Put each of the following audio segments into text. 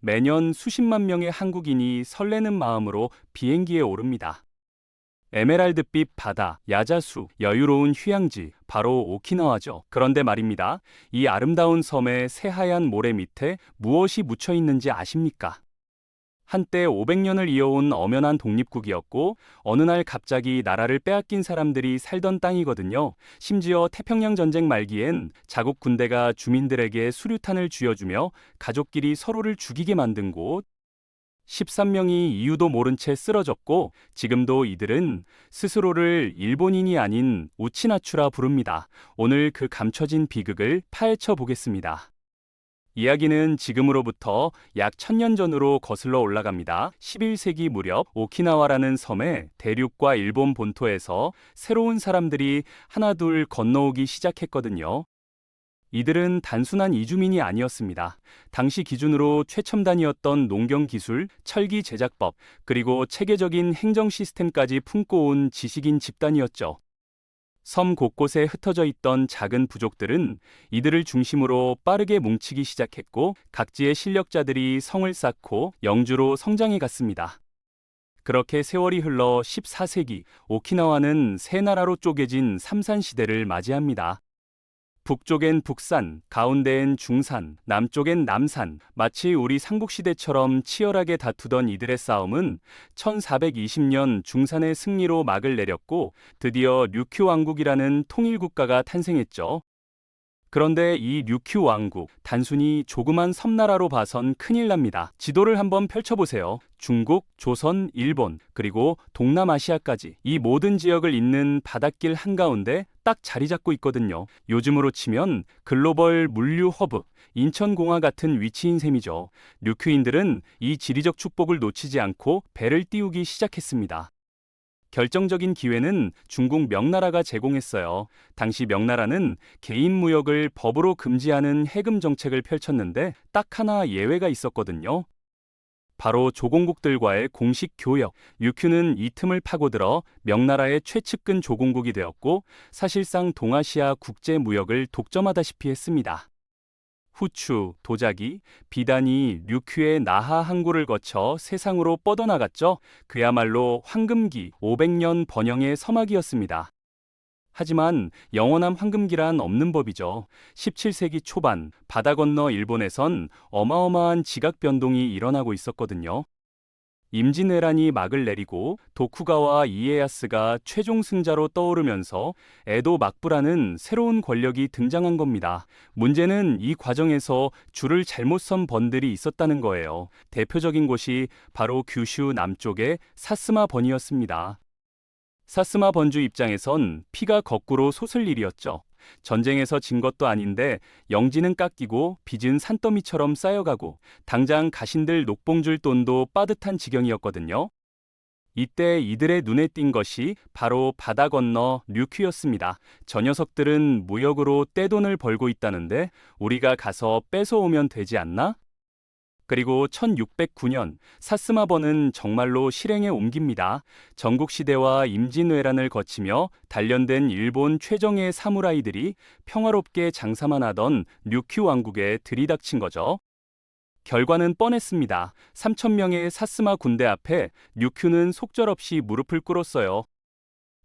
매년 수십만 명의 한국인이 설레는 마음으로 비행기에 오릅니다. 에메랄드빛 바다, 야자수, 여유로운 휴양지, 바로 오키나와죠. 그런데 말입니다. 이 아름다운 섬의 새하얀 모래 밑에 무엇이 묻혀 있는지 아십니까? 한때 500년을 이어온 엄연한 독립국이었고 어느 날 갑자기 나라를 빼앗긴 사람들이 살던 땅이거든요. 심지어 태평양 전쟁 말기엔 자국 군대가 주민들에게 수류탄을 쥐어주며 가족끼리 서로를 죽이게 만든 곳. 13명이 이유도 모른 채 쓰러졌고 지금도 이들은 스스로를 일본인이 아닌 우치나추라 부릅니다. 오늘 그 감춰진 비극을 파헤쳐 보겠습니다. 이야기는 지금으로부터 약 1000년 전으로 거슬러 올라갑니다. 11세기 무렵 오키나와라는 섬에 대륙과 일본 본토에서 새로운 사람들이 하나둘 건너오기 시작했거든요. 이들은 단순한 이주민이 아니었습니다. 당시 기준으로 최첨단이었던 농경 기술, 철기 제작법, 그리고 체계적인 행정 시스템까지 품고 온 지식인 집단이었죠. 섬 곳곳에 흩어져 있던 작은 부족들은 이들을 중심으로 빠르게 뭉치기 시작했고 각지의 실력자들이 성을 쌓고 영주로 성장해 갔습니다. 그렇게 세월이 흘러 14세기 오키나와는 세 나라로 쪼개진 삼산 시대를 맞이합니다. 북쪽엔 북산, 가운데엔 중산, 남쪽엔 남산, 마치 우리 삼국시대처럼 치열하게 다투던 이들의 싸움은 1420년 중산의 승리로 막을 내렸고 드디어 류큐 왕국이라는 통일국가가 탄생했죠. 그런데 이 류큐 왕국, 단순히 조그만 섬나라로 봐선 큰일 납니다. 지도를 한번 펼쳐보세요. 중국, 조선, 일본, 그리고 동남아시아까지 이 모든 지역을 잇는 바닷길 한가운데 딱 자리 잡고 있거든요. 요즘으로 치면 글로벌 물류 허브, 인천공항 같은 위치인 셈이죠. 류큐인들은 이 지리적 축복을 놓치지 않고 배를 띄우기 시작했습니다. 결정적인 기회는 중국 명나라가 제공했어요. 당시 명나라는 개인 무역을 법으로 금지하는 해금 정책을 펼쳤는데 딱 하나 예외가 있었거든요. 바로 조공국들과의 공식 교역. 류큐는 이 틈을 파고들어 명나라의 최측근 조공국이 되었고 사실상 동아시아 국제 무역을 독점하다시피 했습니다. 후추, 도자기, 비단이 류큐의 나하 항구를 거쳐 세상으로 뻗어나갔죠. 그야말로 황금기, 500년 번영의 서막이었습니다. 하지만 영원한 황금기란 없는 법이죠. 17세기 초반 바다 건너 일본에선 어마어마한 지각 변동이 일어나고 있었거든요. 임진왜란이 막을 내리고 도쿠가와 이에야스가 최종 승자로 떠오르면서 에도 막부라는 새로운 권력이 등장한 겁니다. 문제는 이 과정에서 줄을 잘못 선 번들이 있었다는 거예요. 대표적인 곳이 바로 규슈 남쪽의 사스마 번이었습니다. 사스마 번주 입장에선 피가 거꾸로 솟을 일이었죠. 전쟁에서 진 것도 아닌데 영지는 깎이고 빚은 산더미처럼 쌓여가고 당장 가신들 녹봉줄 돈도 빠듯한 지경이었거든요. 이때 이들의 눈에 띈 것이 바로 바다 건너 류큐였습니다. 저 녀석들은 무역으로 떼돈을 벌고 있다는데 우리가 가서 뺏어오면 되지 않나? 그리고 1609년 사스마번은 정말로 실행에 옮깁니다. 전국시대와 임진왜란을 거치며 단련된 일본 최정예 사무라이들이 평화롭게 장사만 하던 류큐 왕국에 들이닥친 거죠. 결과는 뻔했습니다. 3,000명의 사스마 군대 앞에 류큐는 속절없이 무릎을 꿇었어요.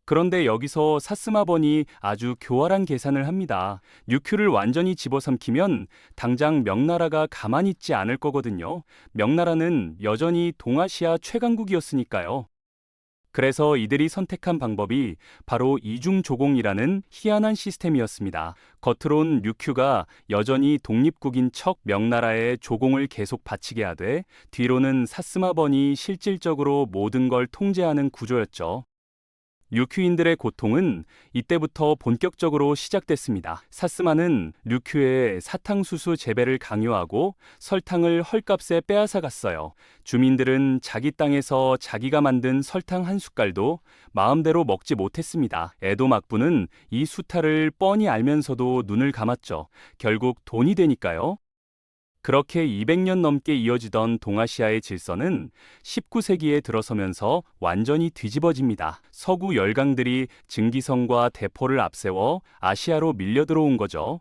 그런데 여기서 사스마번이 아주 교활한 계산을 합니다. 류큐를 완전히 집어삼키면 당장 명나라가 가만히 있지 않을 거거든요. 명나라는 여전히 동아시아 최강국이었으니까요. 그래서 이들이 선택한 방법이 바로 이중조공이라는 희한한 시스템이었습니다. 겉으론 류큐가 여전히 독립국인 척 명나라에 조공을 계속 바치게 하되 뒤로는 사스마번이 실질적으로 모든 걸 통제하는 구조였죠. 류큐인들의 고통은 이때부터 본격적으로 시작됐습니다. 사스마는 류큐의 사탕수수 재배를 강요하고 설탕을 헐값에 빼앗아 갔어요. 주민들은 자기 땅에서 자기가 만든 설탕 한 숟갈도 마음대로 먹지 못했습니다. 에도 막부는 이 수탈을 뻔히 알면서도 눈을 감았죠. 결국 돈이 되니까요. 그렇게 200년 넘게 이어지던 동아시아의 질서는 19세기에 들어서면서 완전히 뒤집어집니다. 서구 열강들이 증기선과 대포를 앞세워 아시아로 밀려 들어온 거죠.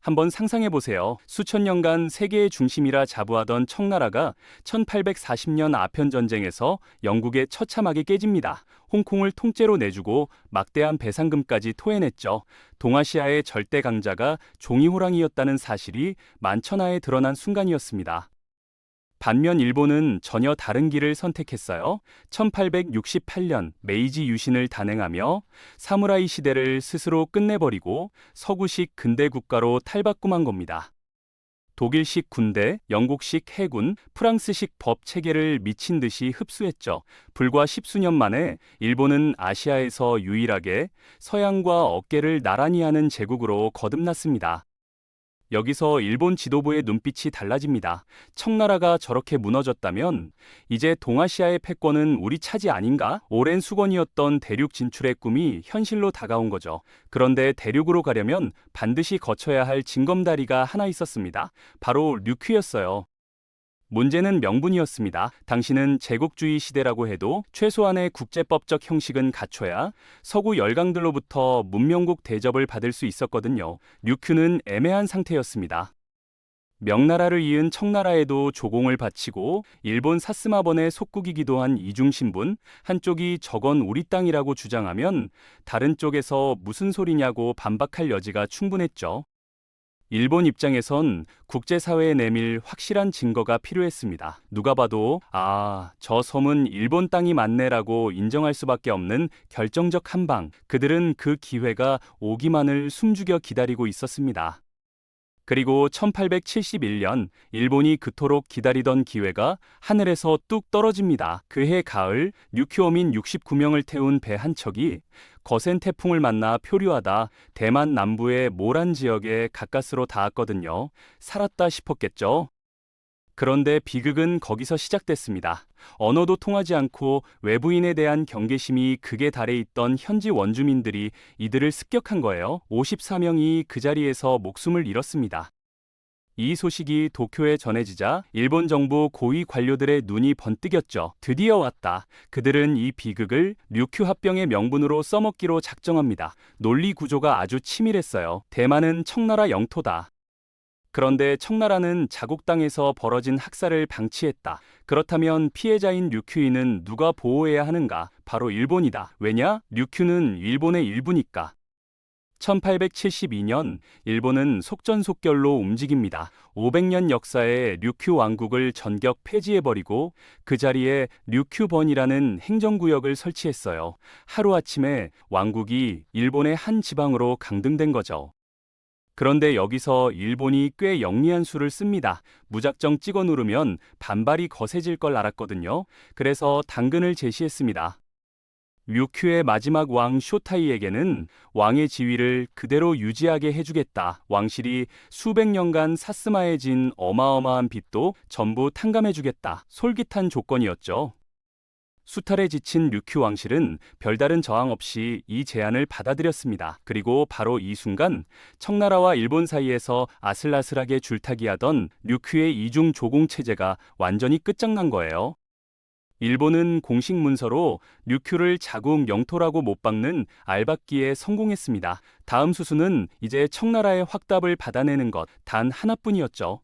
한번 상상해 보세요. 수천 년간 세계의 중심이라 자부하던 청나라가 1840년 아편 전쟁에서 영국의 처참하게 깨집니다. 홍콩을 통째로 내주고 막대한 배상금까지 토해냈죠. 동아시아의 절대 강자가 종이호랑이였다는 사실이 만천하에 드러난 순간이었습니다. 반면 일본은 전혀 다른 길을 선택했어요. 1868년 메이지 유신을 단행하며 사무라이 시대를 스스로 끝내버리고 서구식 근대 국가로 탈바꿈한 겁니다. 독일식 군대, 영국식 해군, 프랑스식 법 체계를 미친 듯이 흡수했죠. 불과 십수년 만에 일본은 아시아에서 유일하게 서양과 어깨를 나란히 하는 제국으로 거듭났습니다. 여기서 일본 지도부의 눈빛이 달라집니다. 청나라가 저렇게 무너졌다면 이제 동아시아의 패권은 우리 차지 아닌가? 오랜 수건이었던 대륙 진출의 꿈이 현실로 다가온 거죠. 그런데 대륙으로 가려면 반드시 거쳐야 할 징검다리가 하나 있었습니다. 바로 류큐였어요. 문제는 명분이었습니다. 당시는 제국주의 시대라고 해도 최소한의 국제법적 형식은 갖춰야 서구 열강들로부터 문명국 대접을 받을 수 있었거든요. 류큐는 애매한 상태였습니다. 명나라를 이은 청나라에도 조공을 바치고 일본 사스마번의 속국이기도 한 이중신분, 한쪽이 저건 우리 땅이라고 주장하면 다른 쪽에서 무슨 소리냐고 반박할 여지가 충분했죠. 일본 입장에선 국제사회에 내밀 확실한 증거가 필요했습니다. 누가 봐도 저 섬은 일본 땅이 맞네라고 인정할 수밖에 없는 결정적 한방. 그들은 그 기회가 오기만을 숨죽여 기다리고 있었습니다. 그리고 1871년 일본이 그토록 기다리던 기회가 하늘에서 뚝 떨어집니다. 그해 가을 류큐어민 69명을 태운 배 한 척이 거센 태풍을 만나 표류하다 대만 남부의 모란 지역에 가까스로 닿았거든요. 살았다 싶었겠죠. 그런데 비극은 거기서 시작됐습니다. 언어도 통하지 않고 외부인에 대한 경계심이 극에 달해 있던 현지 원주민들이 이들을 습격한 거예요. 54명이 그 자리에서 목숨을 잃었습니다. 이 소식이 도쿄에 전해지자 일본 정부 고위 관료들의 눈이 번뜩였죠. 드디어 왔다. 그들은 이 비극을 류큐 합병의 명분으로 써먹기로 작정합니다. 논리 구조가 아주 치밀했어요. 대만은 청나라 영토다. 그런데 청나라는 자국 땅에서 벌어진 학살을 방치했다. 그렇다면 피해자인 류큐이는 누가 보호해야 하는가? 바로 일본이다. 왜냐? 류큐는 일본의 일부니까. 1872년 일본은 속전속결로 움직입니다. 500년 역사의 류큐 왕국을 전격 폐지해버리고 그 자리에 류큐번이라는 행정구역을 설치했어요. 하루아침에 왕국이 일본의 한 지방으로 강등된 거죠. 그런데 여기서 일본이 꽤 영리한 수를 씁니다. 무작정 찍어 누르면 반발이 거세질 걸 알았거든요. 그래서 당근을 제시했습니다. 류큐의 마지막 왕 쇼타이에게는 왕의 지위를 그대로 유지하게 해주겠다. 왕실이 수백 년간 사스마에 진 어마어마한 빚도 전부 탕감해주겠다. 솔깃한 조건이었죠. 수탈에 지친 류큐 왕실은 별다른 저항 없이 이 제안을 받아들였습니다. 그리고 바로 이 순간 청나라와 일본 사이에서 아슬아슬하게 줄타기하던 류큐의 이중 조공 체제가 완전히 끝장난 거예요. 일본은 공식 문서로 류큐를 자국 영토라고 못 박는 알박기에 성공했습니다. 다음 수순은 이제 청나라의 확답을 받아내는 것 단 하나뿐이었죠.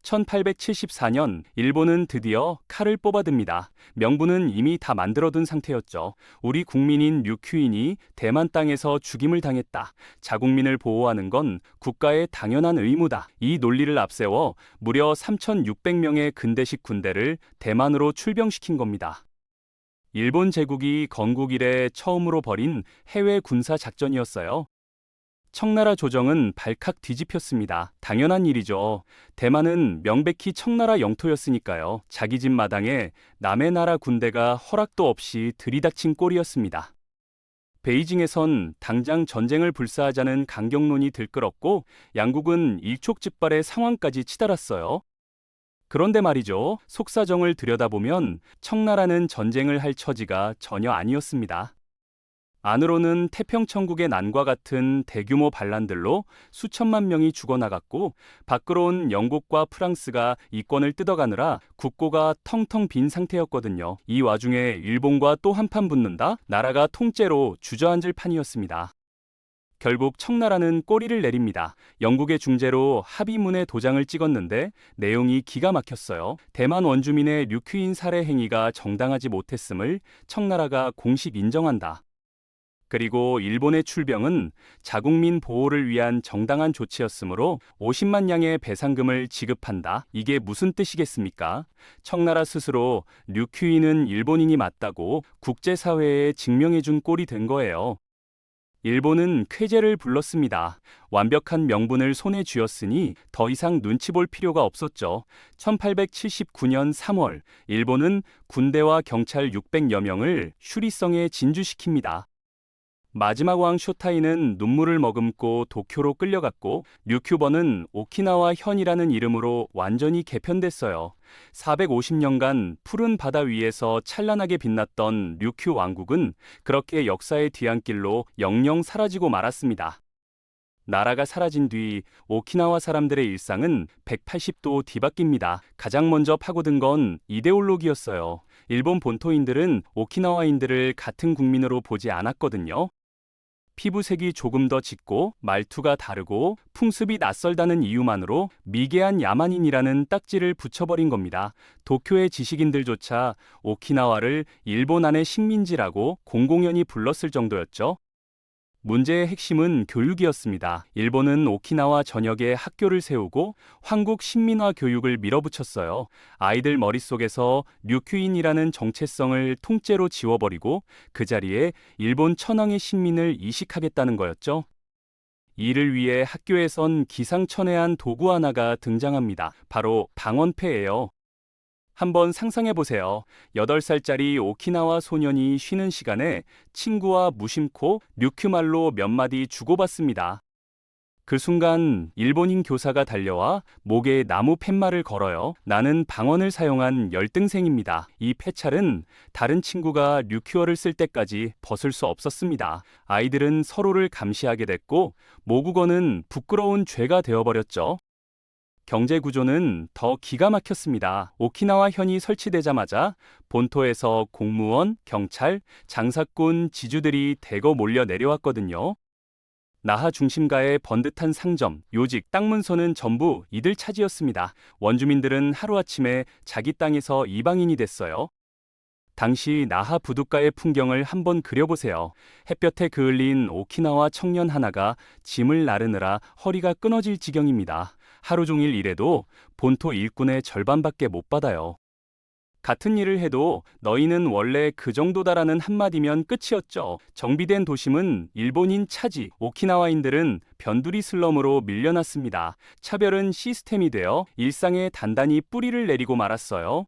1874년 일본은 드디어 칼을 뽑아듭니다. 명분은 이미 다 만들어둔 상태였죠. 우리 국민인 류큐인이 대만 땅에서 죽임을 당했다. 자국민을 보호하는 건 국가의 당연한 의무다. 이 논리를 앞세워 무려 3,600명의 근대식 군대를 대만으로 출병시킨 겁니다. 일본 제국이 건국 이래 처음으로 벌인 해외 군사 작전이었어요. 청나라 조정은 발칵 뒤집혔습니다. 당연한 일이죠. 대만은 명백히 청나라 영토였으니까요. 자기 집 마당에 남의 나라 군대가 허락도 없이 들이닥친 꼴이었습니다. 베이징에선 당장 전쟁을 불사하자는 강경론이 들끓었고 양국은 일촉즉발의 상황까지 치달았어요. 그런데 말이죠. 속사정을 들여다보면 청나라는 전쟁을 할 처지가 전혀 아니었습니다. 안으로는 태평천국의 난과 같은 대규모 반란들로 수천만 명이 죽어나갔고 밖으로는 영국과 프랑스가 이권을 뜯어가느라 국고가 텅텅 빈 상태였거든요. 이 와중에 일본과 또 한판 붙는다? 나라가 통째로 주저앉을 판이었습니다. 결국 청나라는 꼬리를 내립니다. 영국의 중재로 합의문에 도장을 찍었는데 내용이 기가 막혔어요. 대만 원주민의 류큐인 살해 행위가 정당하지 못했음을 청나라가 공식 인정한다. 그리고 일본의 출병은 자국민 보호를 위한 정당한 조치였으므로 50만 양의 배상금을 지급한다. 이게 무슨 뜻이겠습니까? 청나라 스스로 류큐인은 일본인이 맞다고 국제사회에 증명해준 꼴이 된 거예요. 일본은 쾌재를 불렀습니다. 완벽한 명분을 손에 쥐었으니 더 이상 눈치 볼 필요가 없었죠. 1879년 3월, 일본은 군대와 경찰 600여 명을 슈리성에 진주시킵니다. 마지막 왕 쇼타이는 눈물을 머금고 도쿄로 끌려갔고 류큐버는 오키나와 현이라는 이름으로 완전히 개편됐어요. 450년간 푸른 바다 위에서 찬란하게 빛났던 류큐 왕국은 그렇게 역사의 뒤안길로 영영 사라지고 말았습니다. 나라가 사라진 뒤 오키나와 사람들의 일상은 180도 뒤바뀝니다. 가장 먼저 파고든 건 이데올로기였어요. 일본 본토인들은 오키나와인들을 같은 국민으로 보지 않았거든요. 피부색이 조금 더 짙고 말투가 다르고 풍습이 낯설다는 이유만으로 미개한 야만인이라는 딱지를 붙여버린 겁니다. 도쿄의 지식인들조차 오키나와를 일본 안의 식민지라고 공공연히 불렀을 정도였죠. 문제의 핵심은 교육이었습니다. 일본은 오키나와 전역에 학교를 세우고 황국 식민화 교육을 밀어붙였어요. 아이들 머릿속에서 류큐인이라는 정체성을 통째로 지워버리고 그 자리에 일본 천황의 식민을 이식하겠다는 거였죠. 이를 위해 학교에선 기상천외한 도구 하나가 등장합니다. 바로 방언패예요. 한번 상상해 보세요. 8살짜리 오키나와 소년이 쉬는 시간에 친구와 무심코 류큐말로 몇 마디 주고받습니다. 그 순간 일본인 교사가 달려와 목에 나무 팻말을 걸어요. 나는 방언을 사용한 열등생입니다. 이 패찰은 다른 친구가 류큐어를 쓸 때까지 벗을 수 없었습니다. 아이들은 서로를 감시하게 됐고 모국어는 부끄러운 죄가 되어버렸죠. 경제 구조는 더 기가 막혔습니다. 오키나와 현이 설치되자마자 본토에서 공무원, 경찰, 장사꾼, 지주들이 대거 몰려 내려왔거든요. 나하 중심가의 번듯한 상점, 요직, 땅 문서는 전부 이들 차지였습니다. 원주민들은 하루아침에 자기 땅에서 이방인이 됐어요. 당시 나하 부둣가의 풍경을 한번 그려보세요. 햇볕에 그을린 오키나와 청년 하나가 짐을 나르느라 허리가 끊어질 지경입니다. 하루 종일 일해도 본토 일꾼의 절반밖에 못 받아요. 같은 일을 해도 너희는 원래 그 정도다라는 한마디면 끝이었죠. 정비된 도심은 일본인 차지, 오키나와인들은 변두리 슬럼으로 밀려났습니다. 차별은 시스템이 되어 일상에 단단히 뿌리를 내리고 말았어요.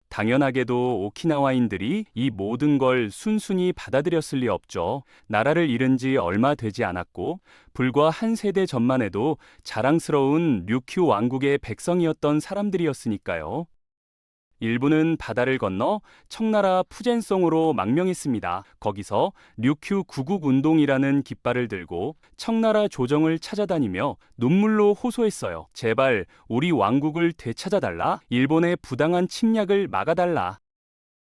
당연하게도 오키나와인들이 이 모든 걸 순순히 받아들였을 리 없죠. 나라를 잃은 지 얼마 되지 않았고 불과 한 세대 전만 해도 자랑스러운 류큐 왕국의 백성이었던 사람들이었으니까요. 일부는 바다를 건너 청나라 푸젠성으로 망명했습니다. 거기서 류큐 구국운동이라는 깃발을 들고 청나라 조정을 찾아다니며 눈물로 호소했어요. 제발 우리 왕국을 되찾아달라. 일본의 부당한 침략을 막아달라.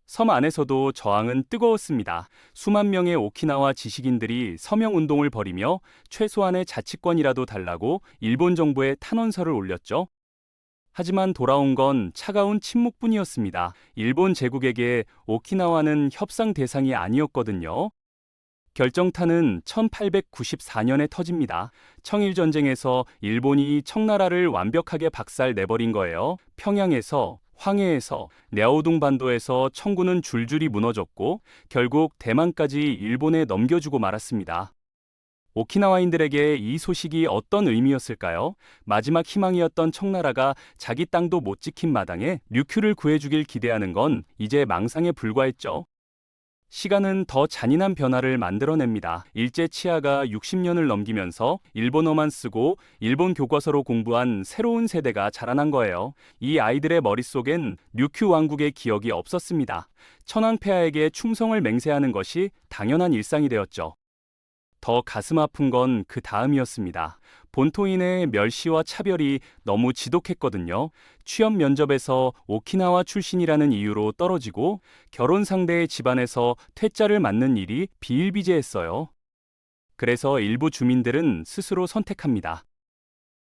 섬 안에서도 저항은 뜨거웠습니다. 수만 명의 오키나와 지식인들이 서명운동을 벌이며 최소한의 자치권이라도 달라고 일본 정부에 탄원서를 올렸죠. 하지만 돌아온 건 차가운 침묵뿐이었습니다. 일본 제국에게 오키나와는 협상 대상이 아니었거든요. 결정타는 1894년에 터집니다. 청일전쟁에서 일본이 청나라를 완벽하게 박살 내버린 거예요. 평양에서, 황해에서, 랴오둥 반도에서 청군은 줄줄이 무너졌고 결국 대만까지 일본에 넘겨주고 말았습니다. 오키나와인들에게 이 소식이 어떤 의미였을까요? 마지막 희망이었던 청나라가 자기 땅도 못 지킨 마당에 류큐를 구해주길 기대하는 건 이제 망상에 불과했죠. 시간은 더 잔인한 변화를 만들어냅니다. 일제 치하가 60년을 넘기면서 일본어만 쓰고 일본 교과서로 공부한 새로운 세대가 자라난 거예요. 이 아이들의 머릿속엔 류큐 왕국의 기억이 없었습니다. 천황폐하에게 충성을 맹세하는 것이 당연한 일상이 되었죠. 더 가슴 아픈 건 그 다음이었습니다. 본토인의 멸시와 차별이 너무 지독했거든요. 취업 면접에서 오키나와 출신이라는 이유로 떨어지고 결혼 상대의 집안에서 퇴짜를 맞는 일이 비일비재했어요. 그래서 일부 주민들은 스스로 선택합니다.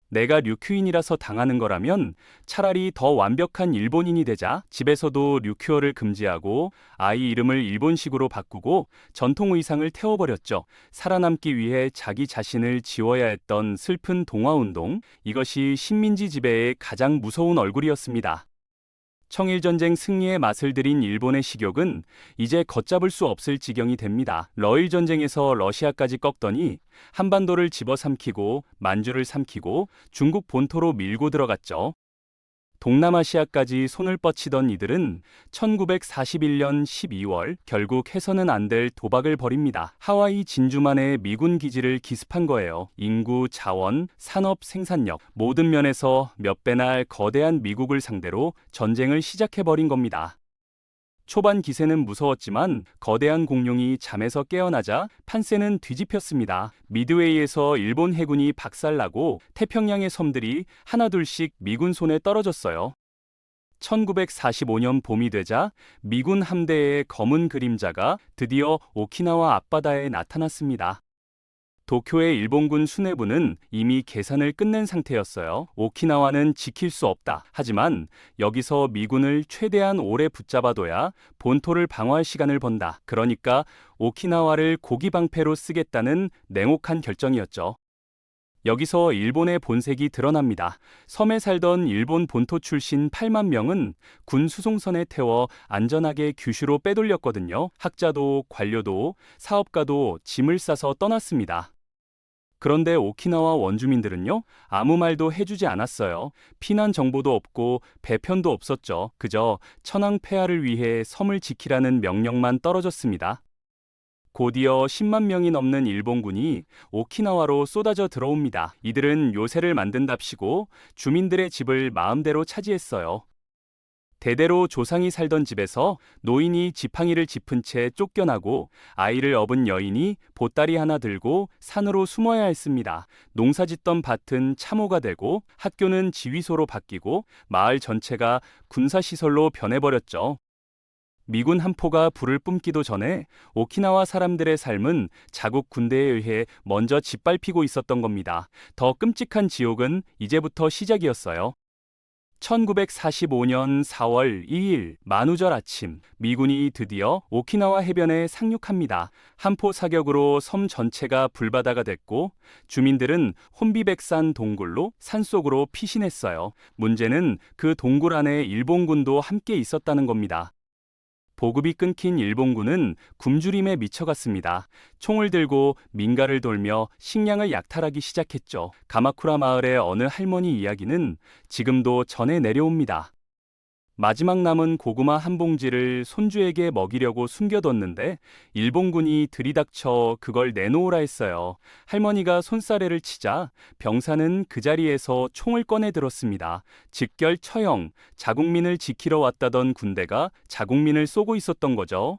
내가 류큐인이라서 당하는 거라면 차라리 더 완벽한 일본인이 되자. 집에서도 류큐어를 금지하고 아이 이름을 일본식으로 바꾸고 전통 의상을 태워버렸죠. 살아남기 위해 자기 자신을 지워야 했던 슬픈 동화운동. 이것이 식민지 지배의 가장 무서운 얼굴이었습니다. 청일전쟁 승리의 맛을 들인 일본의 식욕은 이제 걷잡을 수 없을 지경이 됩니다. 러일 전쟁에서 러시아까지 꺾더니 한반도를 집어삼키고 만주를 삼키고 중국 본토로 밀고 들어갔죠. 동남아시아까지 손을 뻗치던 이들은 1941년 12월 결국 해서는 안 될 도박을 벌입니다. 하와이 진주만의 미군 기지를 기습한 거예요. 인구, 자원, 산업, 생산력 모든 면에서 몇 배나 거대한 미국을 상대로 전쟁을 시작해버린 겁니다. 초반 기세는 무서웠지만 거대한 공룡이 잠에서 깨어나자 판세는 뒤집혔습니다. 미드웨이에서 일본 해군이 박살나고 태평양의 섬들이 하나둘씩 미군 손에 떨어졌어요. 1945년 봄이 되자 미군 함대의 검은 그림자가 드디어 오키나와 앞바다에 나타났습니다. 도쿄의 일본군 수뇌부는 이미 계산을 끝낸 상태였어요. 오키나와는 지킬 수 없다. 하지만 여기서 미군을 최대한 오래 붙잡아둬야 본토를 방어할 시간을 번다. 그러니까 오키나와를 고기방패로 쓰겠다는 냉혹한 결정이었죠. 여기서 일본의 본색이 드러납니다. 섬에 살던 일본 본토 출신 8만 명은 군 수송선에 태워 안전하게 규슈로 빼돌렸거든요. 학자도 관료도 사업가도 짐을 싸서 떠났습니다. 그런데 오키나와 원주민들은요, 아무 말도 해주지 않았어요. 피난 정보도 없고 배편도 없었죠. 그저 천황 폐하를 위해 섬을 지키라는 명령만 떨어졌습니다. 곧이어 10만 명이 넘는 일본군이 오키나와로 쏟아져 들어옵니다. 이들은 요새를 만든답시고 주민들의 집을 마음대로 차지했어요. 대대로 조상이 살던 집에서 노인이 지팡이를 짚은 채 쫓겨나고 아이를 업은 여인이 보따리 하나 들고 산으로 숨어야 했습니다. 농사짓던 밭은 참호가 되고 학교는 지휘소로 바뀌고 마을 전체가 군사시설로 변해버렸죠. 미군 한 포가 불을 뿜기도 전에 오키나와 사람들의 삶은 자국 군대에 의해 먼저 짓밟히고 있었던 겁니다. 더 끔찍한 지옥은 이제부터 시작이었어요. 1945년 4월 2일 만우절 아침, 미군이 드디어 오키나와 해변에 상륙합니다. 한포 사격으로 섬 전체가 불바다가 됐고 주민들은 혼비백산 동굴로 산속으로 피신했어요. 문제는 그 동굴 안에 일본군도 함께 있었다는 겁니다. 보급이 끊긴 일본군은 굶주림에 미쳐갔습니다. 총을 들고 민가를 돌며 식량을 약탈하기 시작했죠. 가마쿠라 마을의 어느 할머니 이야기는 지금도 전해 내려옵니다. 마지막 남은 고구마 한 봉지를 손주에게 먹이려고 숨겨뒀는데 일본군이 들이닥쳐 그걸 내놓으라 했어요. 할머니가 손사래를 치자 병사는 그 자리에서 총을 꺼내 들었습니다. 직결 처형, 자국민을 지키러 왔다던 군대가 자국민을 쏘고 있었던 거죠.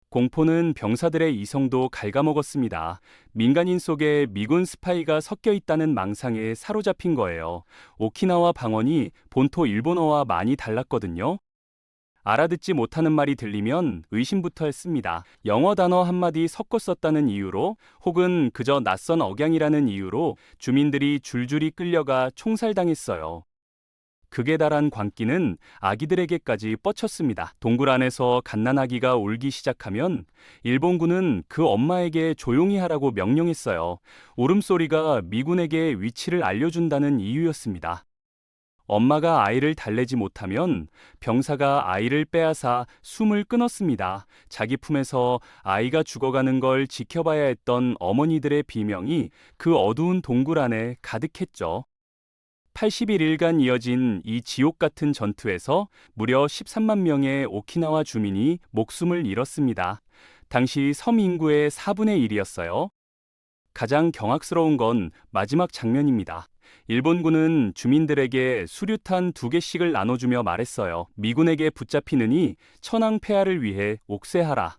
공포는 병사들의 이성도 갉아먹었습니다. 민간인 속에 미군 스파이가 섞여 있다는 망상에 사로잡힌 거예요. 오키나와 방언이 본토 일본어와 많이 달랐거든요. 알아듣지 못하는 말이 들리면 의심부터 했습니다. 영어 단어 한마디 섞어 썼다는 이유로 혹은 그저 낯선 억양이라는 이유로 주민들이 줄줄이 끌려가 총살당했어요. 극에 달한 광기는 아기들에게까지 뻗쳤습니다. 동굴 안에서 갓난아기가 울기 시작하면 일본군은 그 엄마에게 조용히 하라고 명령했어요. 울음소리가 미군에게 위치를 알려준다는 이유였습니다. 엄마가 아이를 달래지 못하면 병사가 아이를 빼앗아 숨을 끊었습니다. 자기 품에서 아이가 죽어가는 걸 지켜봐야 했던 어머니들의 비명이 그 어두운 동굴 안에 가득했죠. 81일간 이어진 이 지옥 같은 전투에서 무려 13만 명의 오키나와 주민이 목숨을 잃었습니다. 당시 섬 인구의 4분의 1이었어요. 가장 경악스러운 건 마지막 장면입니다. 일본군은 주민들에게 수류탄 2개씩을 나눠주며 말했어요. 미군에게 붙잡히느니 천황 폐하를 위해 옥쇄하라.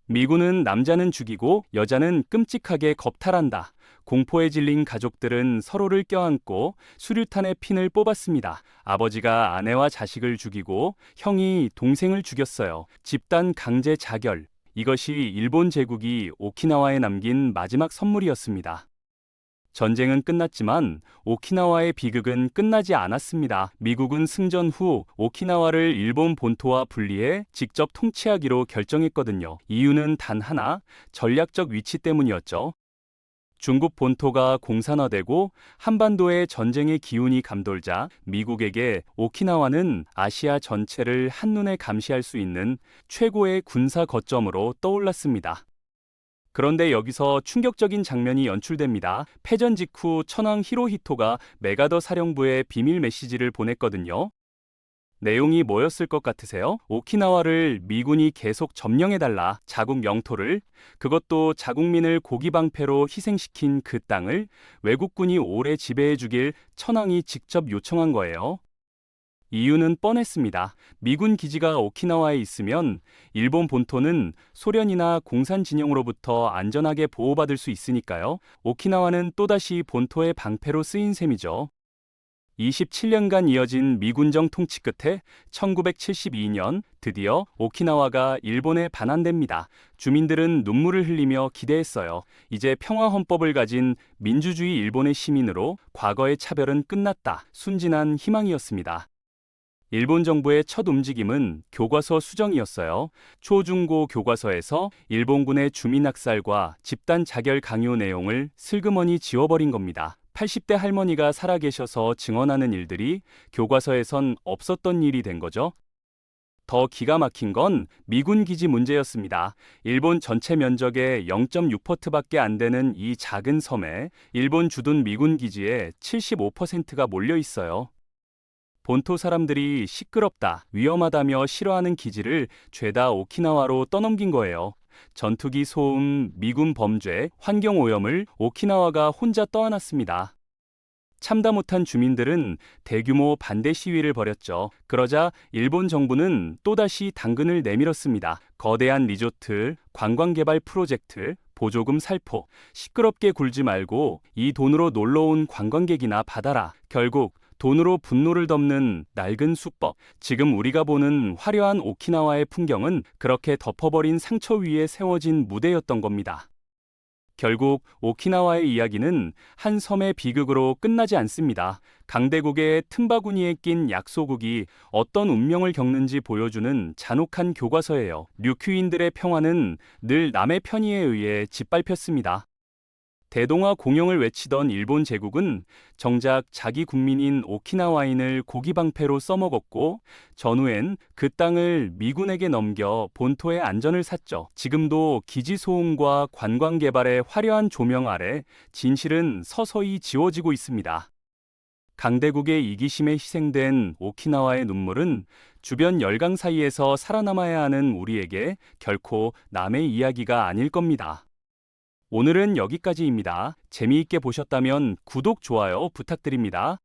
미군은 남자는 죽이고 여자는 끔찍하게 겁탈한다. 공포에 질린 가족들은 서로를 껴안고 수류탄의 핀을 뽑았습니다. 아버지가 아내와 자식을 죽이고 형이 동생을 죽였어요. 집단 강제 자결. 이것이 일본 제국이 오키나와에 남긴 마지막 선물이었습니다. 전쟁은 끝났지만 오키나와의 비극은 끝나지 않았습니다. 미국은 승전 후 오키나와를 일본 본토와 분리해 직접 통치하기로 결정했거든요. 이유는 단 하나, 전략적 위치 때문이었죠. 중국 본토가 공산화되고 한반도의 전쟁의 기운이 감돌자 미국에게 오키나와는 아시아 전체를 한눈에 감시할 수 있는 최고의 군사 거점으로 떠올랐습니다. 그런데 여기서 충격적인 장면이 연출됩니다. 패전 직후 천황 히로히토가 메가더 사령부에 비밀 메시지를 보냈거든요. 내용이 뭐였을 것 같으세요? 오키나와를 미군이 계속 점령해달라. 자국 영토를, 그것도 자국민을 고기방패로 희생시킨 그 땅을 외국군이 오래 지배해주길 천황이 직접 요청한 거예요. 이유는 뻔했습니다. 미군 기지가 오키나와에 있으면 일본 본토는 소련이나 공산 진영으로부터 안전하게 보호받을 수 있으니까요. 오키나와는 또다시 본토의 방패로 쓰인 셈이죠. 27년간 이어진 미군정 통치 끝에 1972년 드디어 오키나와가 일본에 반환됩니다. 주민들은 눈물을 흘리며 기대했어요. 이제 평화헌법을 가진 민주주의 일본의 시민으로 과거의 차별은 끝났다. 순진한 희망이었습니다. 일본 정부의 첫 움직임은 교과서 수정이었어요. 초중고 교과서에서 일본군의 주민학살과 집단 자결 강요 내용을 슬그머니 지워버린 겁니다. 80대 할머니가 살아계셔서 증언하는 일들이 교과서에선 없었던 일이 된 거죠. 더 기가 막힌 건 미군 기지 문제였습니다. 일본 전체 면적의 0.6%밖에 안 되는 이 작은 섬에 일본 주둔 미군 기지의 75%가 몰려 있어요. 본토 사람들이 시끄럽다, 위험하다며 싫어하는 기지를 죄다 오키나와로 떠넘긴 거예요. 전투기 소음, 미군 범죄, 환경 오염을 오키나와가 혼자 떠안았습니다. 참다 못한 주민들은 대규모 반대 시위를 벌였죠. 그러자 일본 정부는 또다시 당근을 내밀었습니다. 거대한 리조트, 관광 개발 프로젝트, 보조금 살포, 시끄럽게 굴지 말고 이 돈으로 놀러 온 관광객이나 받아라. 결국 돈으로 분노를 덮는 낡은 수법. 지금 우리가 보는 화려한 오키나와의 풍경은 그렇게 덮어버린 상처 위에 세워진 무대였던 겁니다. 결국 오키나와의 이야기는 한 섬의 비극으로 끝나지 않습니다. 강대국의 틈바구니에 낀 약소국이 어떤 운명을 겪는지 보여주는 잔혹한 교과서예요. 류큐인들의 평화는 늘 남의 편의에 의해 짓밟혔습니다. 대동아 공영을 외치던 일본 제국은 정작 자기 국민인 오키나와인을 고기방패로 써먹었고 전후엔 그 땅을 미군에게 넘겨 본토의 안전을 샀죠. 지금도 기지 소음과 관광 개발의 화려한 조명 아래 진실은 서서히 지워지고 있습니다. 강대국의 이기심에 희생된 오키나와의 눈물은 주변 열강 사이에서 살아남아야 하는 우리에게 결코 남의 이야기가 아닐 겁니다. 오늘은 여기까지입니다. 재미있게 보셨다면 구독, 좋아요 부탁드립니다.